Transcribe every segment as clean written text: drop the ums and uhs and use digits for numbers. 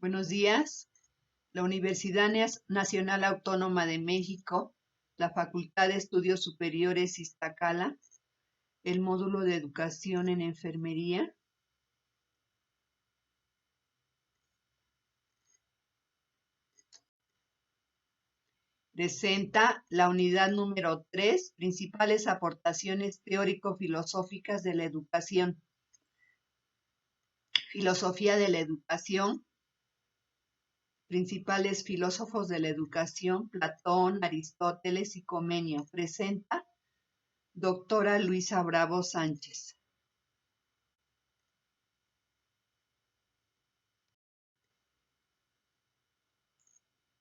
Buenos días. La Universidad Nacional Autónoma de México, la Facultad de Estudios Superiores Iztacala, el módulo de Educación en Enfermería, presenta la unidad número 3, principales aportaciones teórico-filosóficas de la educación. Filosofía de la educación, principales filósofos de la educación, Platón, Aristóteles y Comenio. Presenta doctora Luisa Bravo Sánchez.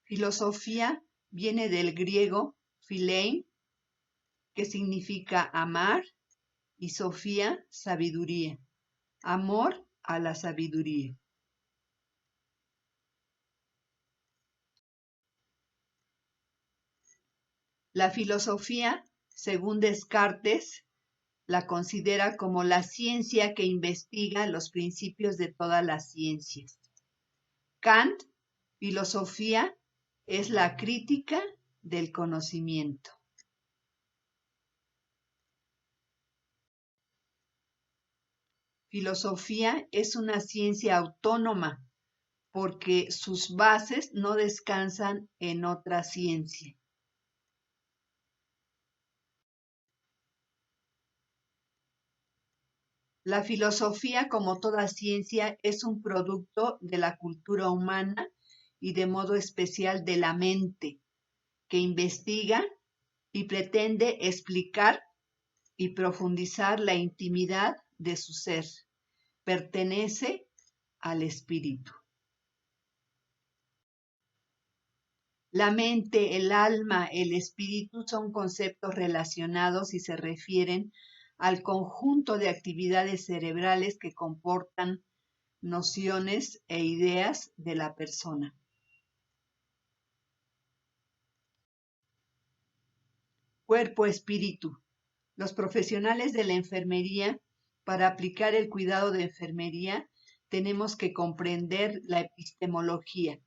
Filosofía viene del griego philein, que significa amar, y sofía, sabiduría. Amor a la sabiduría. La filosofía, según Descartes, la considera como la ciencia que investiga los principios de todas las ciencias. Kant, filosofía es la crítica del conocimiento. Filosofía es una ciencia autónoma porque sus bases no descansan en otra ciencia. La filosofía, como toda ciencia, es un producto de la cultura humana y de modo especial de la mente, que investiga y pretende explicar y profundizar la intimidad de su ser. Pertenece al espíritu. La mente, el alma, el espíritu son conceptos relacionados y se refieren al conjunto de actividades cerebrales que comportan nociones e ideas de la persona. Cuerpo-espíritu. Los profesionales de la enfermería, para aplicar el cuidado de enfermería, tenemos que comprender la epistemología.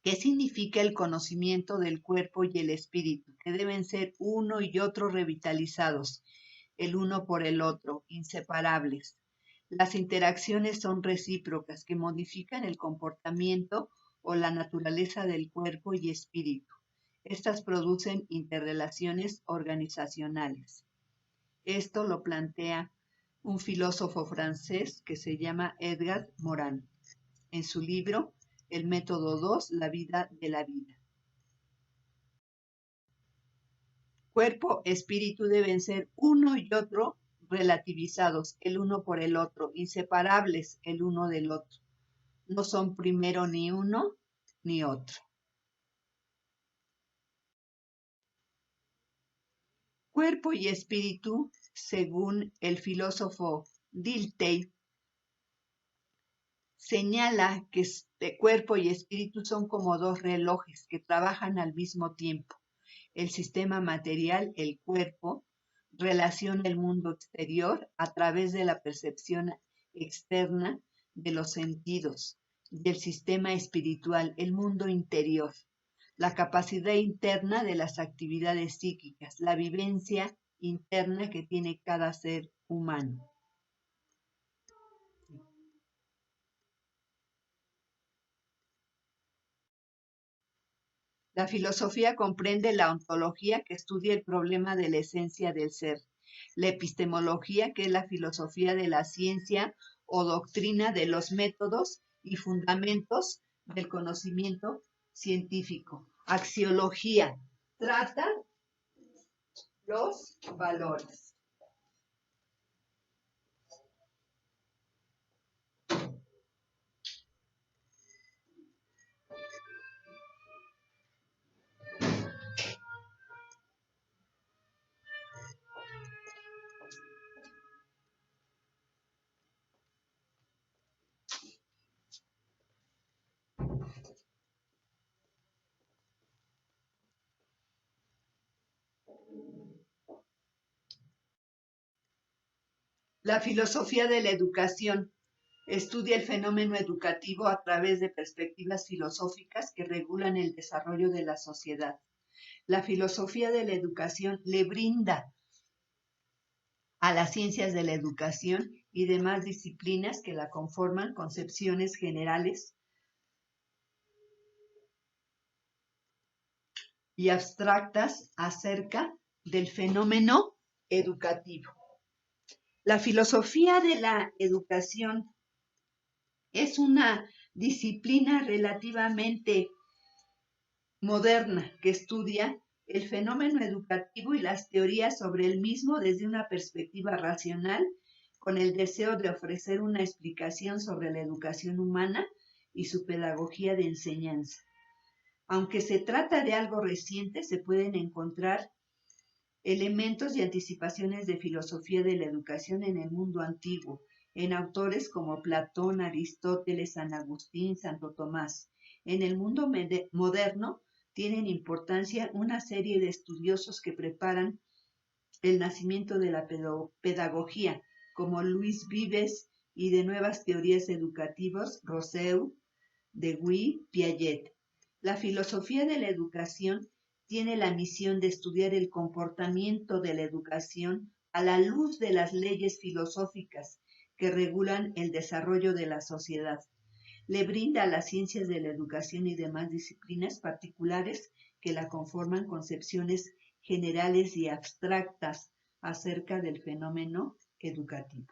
¿Qué significa el conocimiento del cuerpo y el espíritu? Que deben ser uno y otro revitalizados, el uno por el otro, inseparables. Las interacciones son recíprocas que modifican el comportamiento o la naturaleza del cuerpo y espíritu. Estas producen interrelaciones organizacionales. Esto lo plantea un filósofo francés que se llama Edgar Morin en su libro El método 2, la vida de la vida. Cuerpo, espíritu deben ser uno y otro relativizados, el uno por el otro, inseparables el uno del otro. No son primero ni uno ni otro. Cuerpo y espíritu, según el filósofo Dilthey, señala que cuerpo y espíritu son como dos relojes que trabajan al mismo tiempo. El sistema material, el cuerpo, relaciona el mundo exterior a través de la percepción externa de los sentidos, del sistema espiritual, el mundo interior, la capacidad interna de las actividades psíquicas, la vivencia interna que tiene cada ser humano. La filosofía comprende la ontología, que estudia el problema de la esencia del ser, la epistemología, que es la filosofía de la ciencia o doctrina de los métodos y fundamentos del conocimiento científico. Axiología, trata los valores. La filosofía de la educación Estudia el fenómeno educativo a través de perspectivas filosóficas que regulan el desarrollo de la sociedad. La filosofía de la educación le brinda a las ciencias de la educación y demás disciplinas que la conforman concepciones generales y abstractas acerca del fenómeno educativo. La filosofía de la educación es una disciplina relativamente moderna que estudia el fenómeno educativo y las teorías sobre el mismo desde una perspectiva racional, con el deseo de ofrecer una explicación sobre la educación humana y su pedagogía de enseñanza. Aunque se trata de algo reciente, se pueden encontrar elementos y anticipaciones de filosofía de la educación en el mundo antiguo, en autores como Platón, Aristóteles, San Agustín, Santo Tomás. En el mundo moderno tienen importancia una serie de estudiosos que preparan el nacimiento de la pedagogía, como Luis Vives, y de nuevas teorías educativas, Rousseau, Dewey, Piaget. La filosofía de la educación tiene la misión de estudiar el comportamiento de la educación a la luz de las leyes filosóficas que regulan el desarrollo de la sociedad. Le brinda a las ciencias de la educación y demás disciplinas particulares que la conforman concepciones generales y abstractas acerca del fenómeno educativo.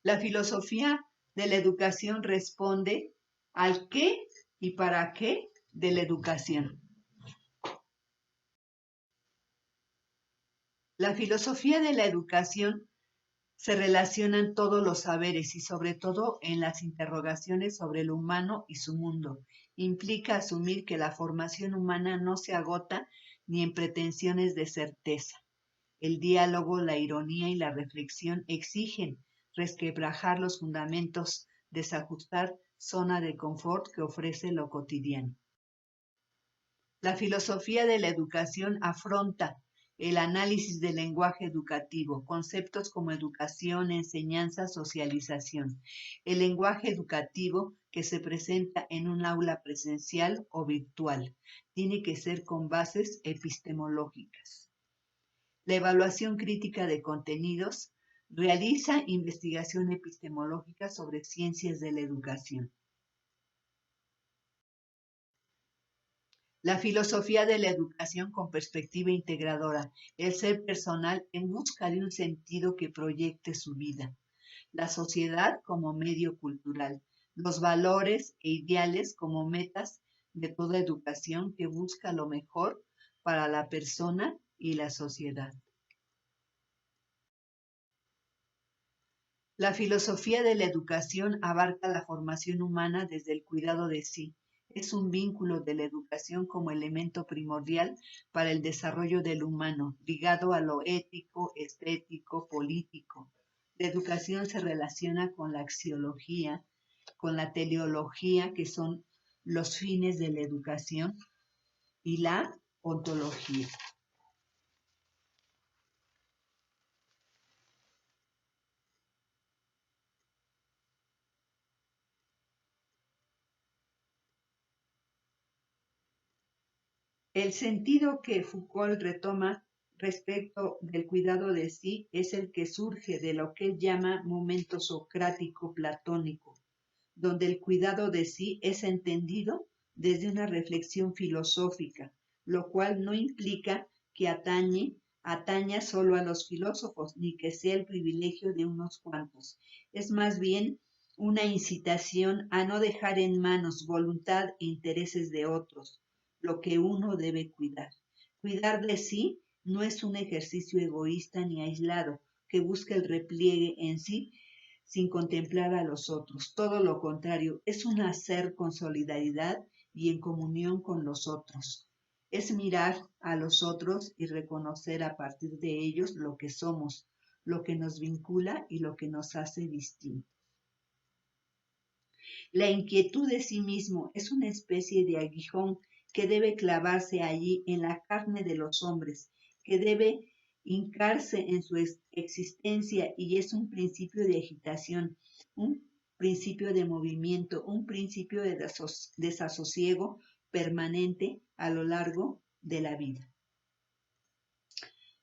La filosofía de la educación responde al qué y para qué de la educación. La filosofía de la educación se relacionan todos los saberes y sobre todo en las interrogaciones sobre lo humano y su mundo. Implica asumir que la formación humana no se agota ni en pretensiones de certeza. El diálogo, la ironía y la reflexión exigen resquebrajar los fundamentos, desajustar zona de confort que ofrece lo cotidiano. La filosofía de la educación afronta el análisis del lenguaje educativo, conceptos como educación, enseñanza, socialización. El lenguaje educativo que se presenta en un aula presencial o virtual tiene que ser con bases epistemológicas. La evaluación crítica de contenidos realiza investigación epistemológica sobre ciencias de la educación. La filosofía de la educación con perspectiva integradora, el ser personal en busca de un sentido que proyecte su vida, la sociedad como medio cultural, los valores e ideales como metas de toda educación que busca lo mejor para la persona y la sociedad. La filosofía de la educación abarca la formación humana desde el cuidado de sí. Es un vínculo de la educación como elemento primordial para el desarrollo del humano, ligado a lo ético, estético, político. La educación se relaciona con la axiología, con la teleología, que son los fines de la educación, y la ontología. El sentido que Foucault retoma respecto del cuidado de sí es el que surge de lo que él llama momento socrático platónico, donde el cuidado de sí es entendido desde una reflexión filosófica, lo cual no implica que ataña solo a los filósofos, ni que sea el privilegio de unos cuantos. Es más bien una incitación a no dejar en manos voluntad e intereses de otros, lo que uno debe cuidar. Cuidar de sí no es un ejercicio egoísta ni aislado que busca el repliegue en sí sin contemplar a los otros. Todo lo contrario, es un hacer con solidaridad y en comunión con los otros. Es mirar a los otros y reconocer a partir de ellos lo que somos, lo que nos vincula y lo que nos hace distintos. La inquietud de sí mismo es una especie de aguijón que debe clavarse allí en la carne de los hombres, que debe hincarse en su existencia y es un principio de agitación, un principio de movimiento, un principio de desasosiego permanente a lo largo de la vida.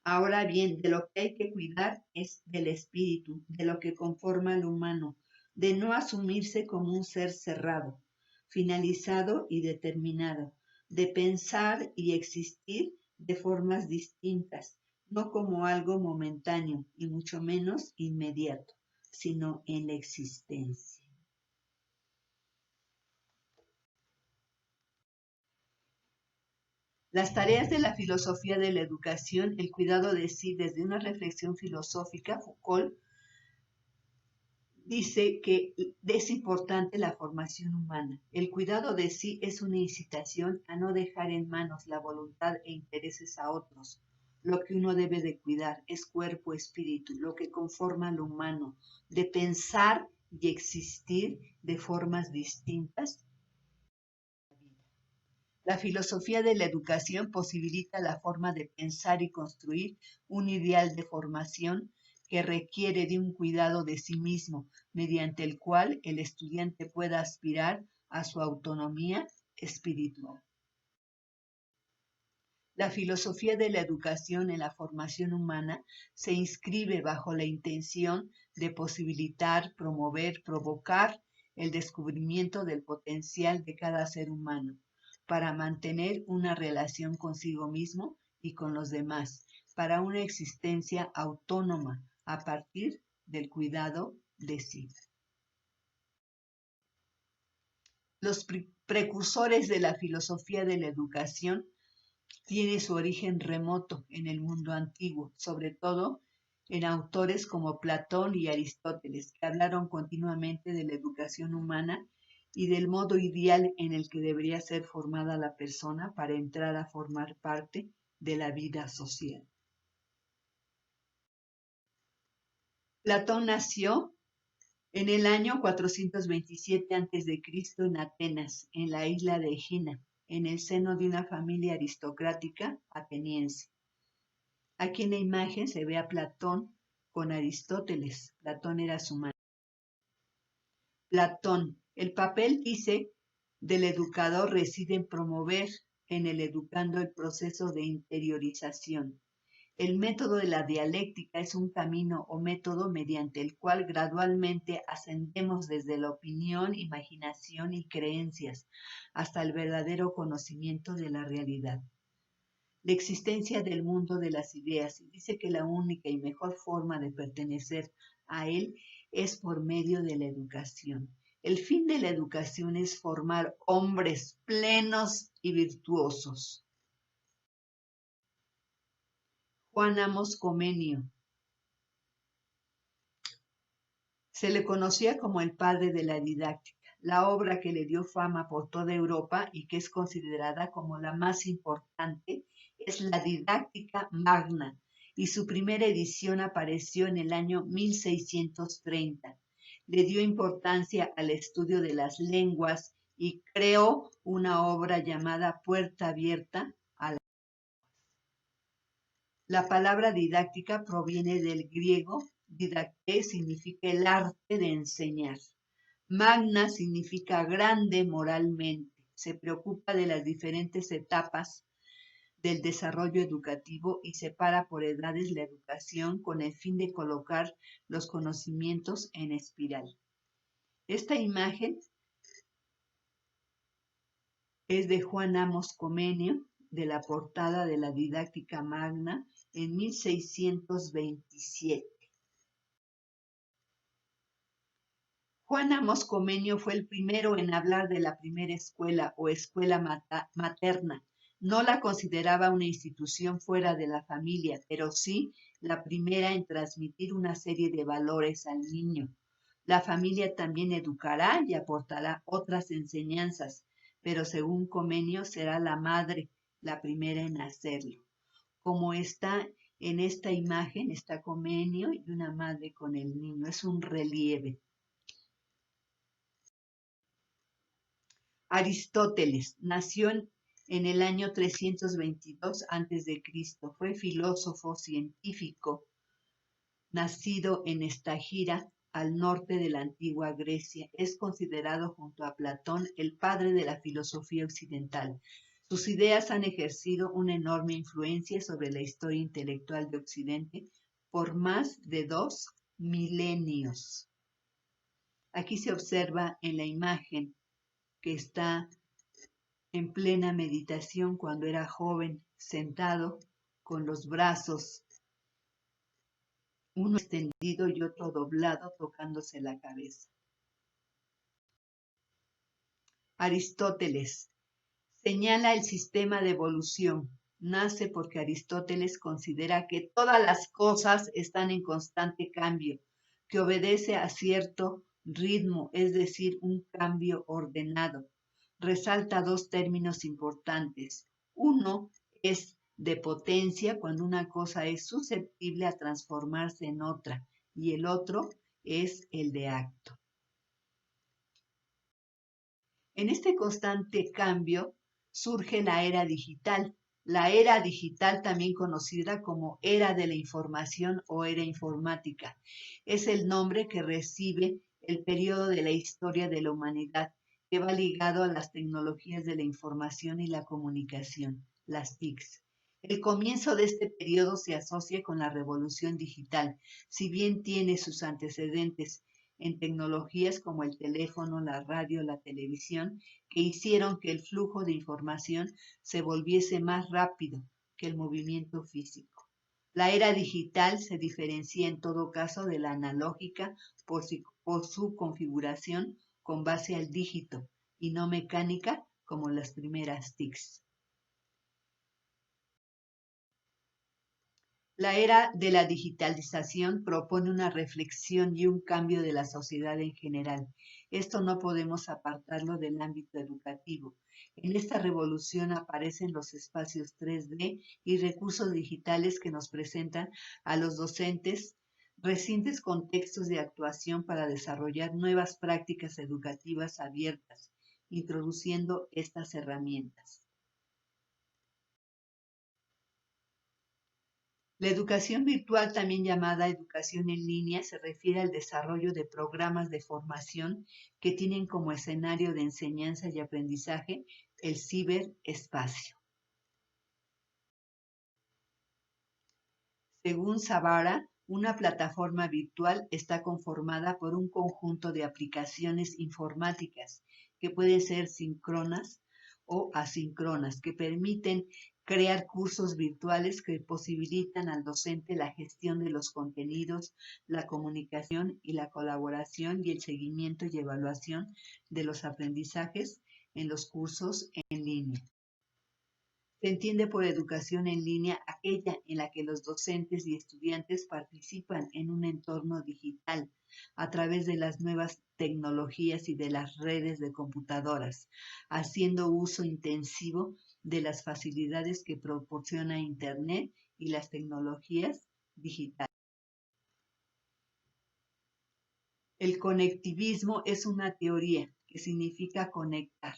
Ahora bien, de lo que hay que cuidar es del espíritu, de lo que conforma al humano, de no asumirse como un ser cerrado, finalizado y determinado, de pensar y existir de formas distintas, no como algo momentáneo y mucho menos inmediato, sino en la existencia. Las tareas de la filosofía de la educación, el cuidado de sí desde una reflexión filosófica, Foucault dice que es importante la formación humana. El cuidado de sí es una incitación a no dejar en manos la voluntad e intereses a otros. Lo que uno debe de cuidar es cuerpo, espíritu, lo que conforma al humano, de pensar y existir de formas distintas. La filosofía de la educación posibilita la forma de pensar y construir un ideal de formación que requiere de un cuidado de sí mismo, mediante el cual el estudiante pueda aspirar a su autonomía espiritual. La filosofía de la educación en la formación humana se inscribe bajo la intención de posibilitar, promover, provocar el descubrimiento del potencial de cada ser humano para mantener una relación consigo mismo y con los demás, para una existencia autónoma a partir del cuidado de sí. Los precursores de la filosofía de la educación tiene su origen remoto en el mundo antiguo, sobre todo en autores como Platón y Aristóteles, que hablaron continuamente de la educación humana y del modo ideal en el que debería ser formada la persona para entrar a formar parte de la vida social. Platón nació en el año 427 a.C. en Atenas, en la isla de Egina, en el seno de una familia aristocrática ateniense. Aquí en la imagen se ve a Platón con Aristóteles. Platón era su maestro. Platón, el papel, dice, del educador reside en promover en el educando el proceso de interiorización. El método de la dialéctica es un camino o método mediante el cual gradualmente ascendemos desde la opinión, imaginación y creencias hasta el verdadero conocimiento de la realidad. La existencia del mundo de las ideas y dice que la única y mejor forma de pertenecer a él es por medio de la educación. El fin de la educación es formar hombres plenos y virtuosos. Juan Amos Comenio. Se le conocía como el padre de la didáctica, la obra que le dio fama por toda Europa y que es considerada como la más importante es la Didáctica Magna, y su primera edición apareció en el año 1630. Le dio importancia al estudio de las lenguas y creó una obra llamada Puerta Abierta a la. La palabra didáctica proviene del griego. Didacté significa el arte de enseñar. Magna significa grande moralmente. Se preocupa de las diferentes etapas del desarrollo educativo y separa por edades la educación con el fin de colocar los conocimientos en espiral. Esta imagen es de Juan Amos Comenio, de la portada de la Didáctica Magna en 1627. Juan Amos Comenio fue el primero en hablar de la primera escuela o escuela materna. No la consideraba una institución fuera de la familia, pero sí la primera en transmitir una serie de valores al niño. La familia también educará y aportará otras enseñanzas, pero según Comenio será la madre la primera en hacerlo. Como está en esta imagen, está Comenio y una madre con el niño. Es un relieve. Aristóteles nació en el año 322 a.C. Fue filósofo científico, nacido en Estagira, al norte de la antigua Grecia. Es considerado junto a Platón el padre de la filosofía occidental. Sus ideas han ejercido una enorme influencia sobre la historia intelectual de Occidente por más de 2 milenios. Aquí se observa en la imagen que está en plena meditación cuando era joven, sentado con los brazos, uno extendido y otro doblado, tocándose la cabeza. Aristóteles señala el sistema de evolución. Nace porque Aristóteles considera que todas las cosas están en constante cambio, que obedece a cierto ritmo, es decir, un cambio ordenado. Resalta dos términos importantes. Uno es de potencia, cuando una cosa es susceptible a transformarse en otra, y el otro es el de acto. En este constante cambio surge la era digital. La era digital, también conocida como era de la información o era informática, es el nombre que recibe el periodo de la historia de la humanidad que va ligado a las tecnologías de la información y la comunicación, las TICs. El comienzo de este periodo se asocia con la revolución digital, si bien tiene sus antecedentes en tecnologías como el teléfono, la radio, la televisión, que hicieron que el flujo de información se volviese más rápido que el movimiento físico. La era digital se diferencia en todo caso de la analógica por su configuración con base al dígito y no mecánica como las primeras TICs. La era de la digitalización propone una reflexión y un cambio de la sociedad en general. Esto no podemos apartarlo del ámbito educativo. En esta revolución aparecen los espacios 3D y recursos digitales que nos presentan a los docentes recientes contextos de actuación para desarrollar nuevas prácticas educativas abiertas, introduciendo estas herramientas. La educación virtual, también llamada educación en línea, se refiere al desarrollo de programas de formación que tienen como escenario de enseñanza y aprendizaje el ciberespacio. Según Zavara, una plataforma virtual está conformada por un conjunto de aplicaciones informáticas que pueden ser síncronas o asíncronas, que permiten crear cursos virtuales que posibilitan al docente la gestión de los contenidos, la comunicación y la colaboración y el seguimiento y evaluación de los aprendizajes en los cursos en línea. Se entiende por educación en línea aquella en la que los docentes y estudiantes participan en un entorno digital a través de las nuevas tecnologías y de las redes de computadoras, haciendo uso intensivo de las facilidades que proporciona Internet y las tecnologías digitales. El conectivismo es una teoría que significa conectar.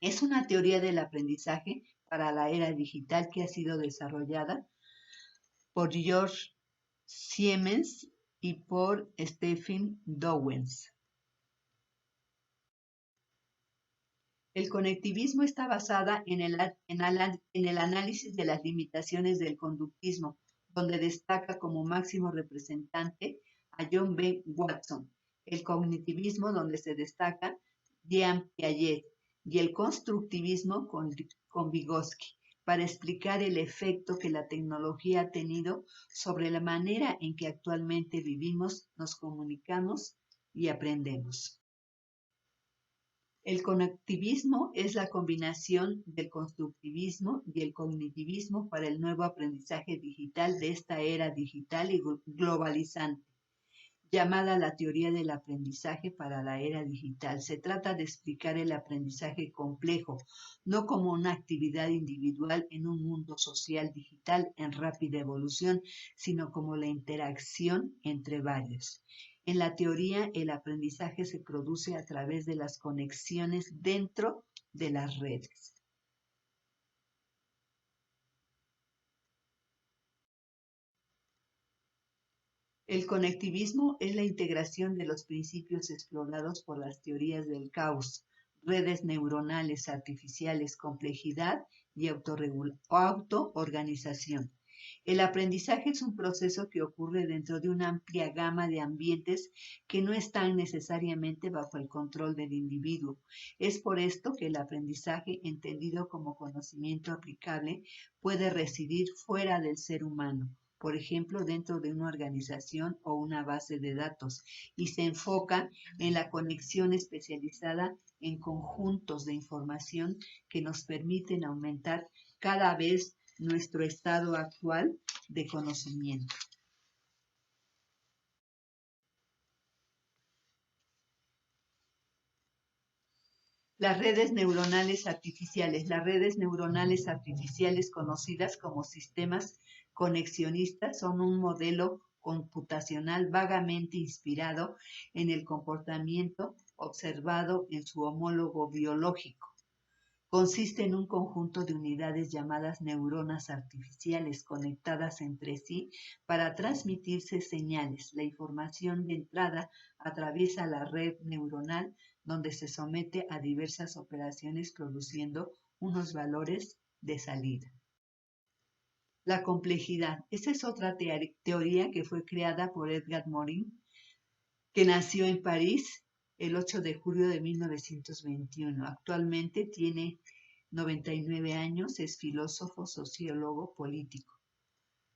Es una teoría del aprendizaje para la era digital que ha sido desarrollada por George Siemens y por Stephen Dowens. El conectivismo está basada en el análisis de las limitaciones del conductismo, donde destaca como máximo representante a John B. Watson, el cognitivismo, donde se destaca Jean Piaget, y el constructivismo con Vygotsky, para explicar el efecto que la tecnología ha tenido sobre la manera en que actualmente vivimos, nos comunicamos y aprendemos. El conectivismo es la combinación del constructivismo y el cognitivismo para el nuevo aprendizaje digital de esta era digital y globalizante, llamada la teoría del aprendizaje para la era digital. Se trata de explicar el aprendizaje complejo, no como una actividad individual en un mundo social digital en rápida evolución, sino como la interacción entre varios. En la teoría, el aprendizaje se produce a través de las conexiones dentro de las redes. El conectivismo es la integración de los principios explorados por las teorías del caos, redes neuronales artificiales, complejidad y autoorganización. El aprendizaje es un proceso que ocurre dentro de una amplia gama de ambientes que no están necesariamente bajo el control del individuo. Es por esto que el aprendizaje, entendido como conocimiento aplicable, puede residir fuera del ser humano, por ejemplo, dentro de una organización o una base de datos, y se enfoca en la conexión especializada en conjuntos de información que nos permiten aumentar cada vez nuestro estado actual de conocimiento. Las redes neuronales artificiales. Las redes neuronales artificiales conocidas como sistemas conexionistas son un modelo computacional vagamente inspirado en el comportamiento observado en su homólogo biológico. Consiste en un conjunto de unidades llamadas neuronas artificiales conectadas entre sí para transmitirse señales. La información de entrada atraviesa la red neuronal donde se somete a diversas operaciones produciendo unos valores de salida. La complejidad. Esa es otra teoría que fue creada por Edgar Morin, que nació en París el 8 de julio de 1921. Actualmente tiene 99 años, es filósofo, sociólogo, político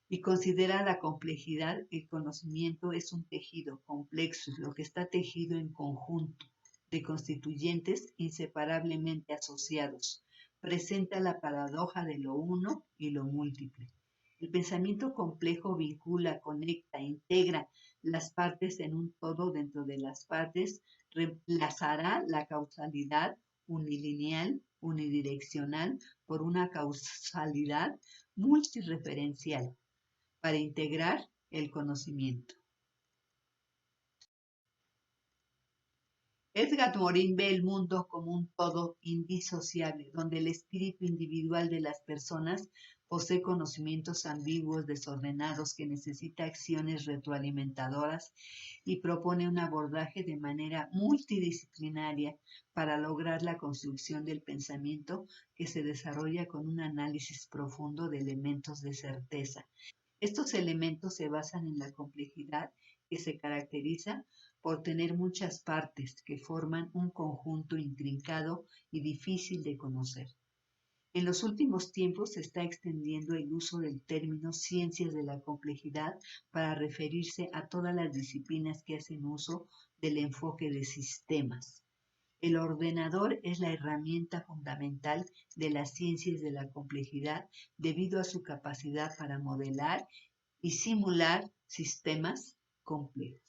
y considera la complejidad. El conocimiento es un tejido complejo, lo que está tejido en conjunto de constituyentes inseparablemente asociados. Presenta la paradoja de lo uno y lo múltiple. El pensamiento complejo vincula, conecta, integra las partes en un todo dentro de las partes, reemplazará la causalidad unilineal, unidireccional, por una causalidad multireferencial para integrar el conocimiento. Edgar Morin ve el mundo como un todo indisociable, donde el espíritu individual de las personas posee conocimientos ambiguos, desordenados, que necesita acciones retroalimentadoras y propone un abordaje de manera multidisciplinaria para lograr la construcción del pensamiento que se desarrolla con un análisis profundo de elementos de certeza. Estos elementos se basan en la complejidad que se caracteriza por tener muchas partes que forman un conjunto intrincado y difícil de conocer. En los últimos tiempos se está extendiendo el uso del término ciencias de la complejidad para referirse a todas las disciplinas que hacen uso del enfoque de sistemas. El ordenador es la herramienta fundamental de las ciencias de la complejidad debido a su capacidad para modelar y simular sistemas complejos.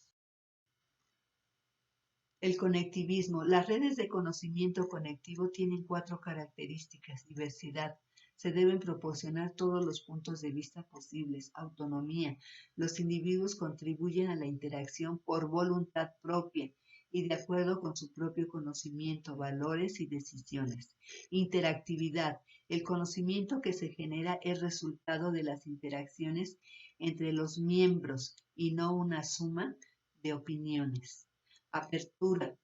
El conectivismo. Las redes de conocimiento conectivo tienen 4 características: diversidad. Se deben proporcionar todos los puntos de vista posibles. Autonomía. Los individuos contribuyen a la interacción por voluntad propia y de acuerdo con su propio conocimiento, valores y decisiones. Interactividad. El conocimiento que se genera es resultado de las interacciones entre los miembros y no una suma de opiniones. Apertura.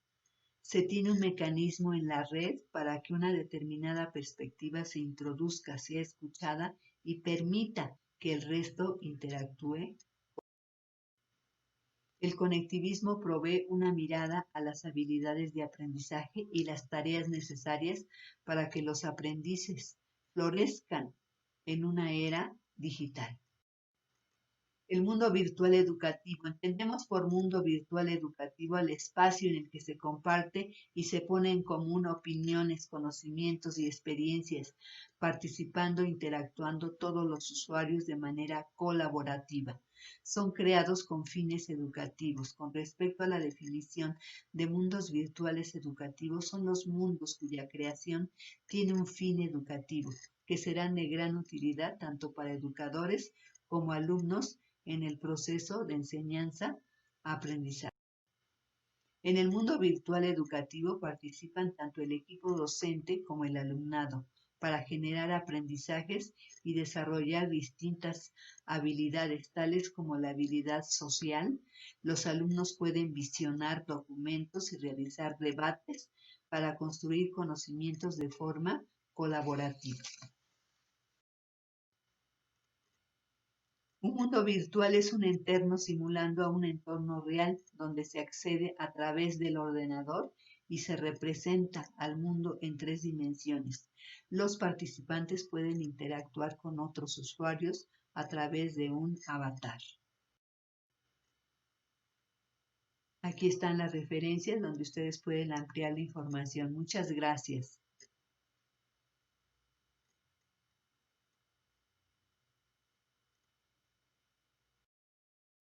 Se tiene un mecanismo en la red para que una determinada perspectiva se introduzca, sea escuchada y permita que el resto interactúe. El conectivismo provee una mirada a las habilidades de aprendizaje y las tareas necesarias para que los aprendices florezcan en una era digital. El mundo virtual educativo. Entendemos por mundo virtual educativo al espacio en el que se comparte y se pone en común opiniones, conocimientos y experiencias, participando e interactuando todos los usuarios de manera colaborativa. Son creados con fines educativos. Con respecto a la definición de mundos virtuales educativos, son los mundos cuya creación tiene un fin educativo, que serán de gran utilidad tanto para educadores como alumnos en el proceso de enseñanza-aprendizaje. En el mundo virtual educativo participan tanto el equipo docente como el alumnado. para generar aprendizajes y desarrollar distintas habilidades, tales como la habilidad social. Los alumnos pueden visionar documentos y realizar debates para construir conocimientos de forma colaborativa. Un mundo virtual es un entorno simulando a un entorno real donde se accede a través del ordenador y se representa al mundo en 3 dimensiones. Los participantes pueden interactuar con otros usuarios a través de un avatar. Aquí están las referencias donde ustedes pueden ampliar la información. Muchas gracias.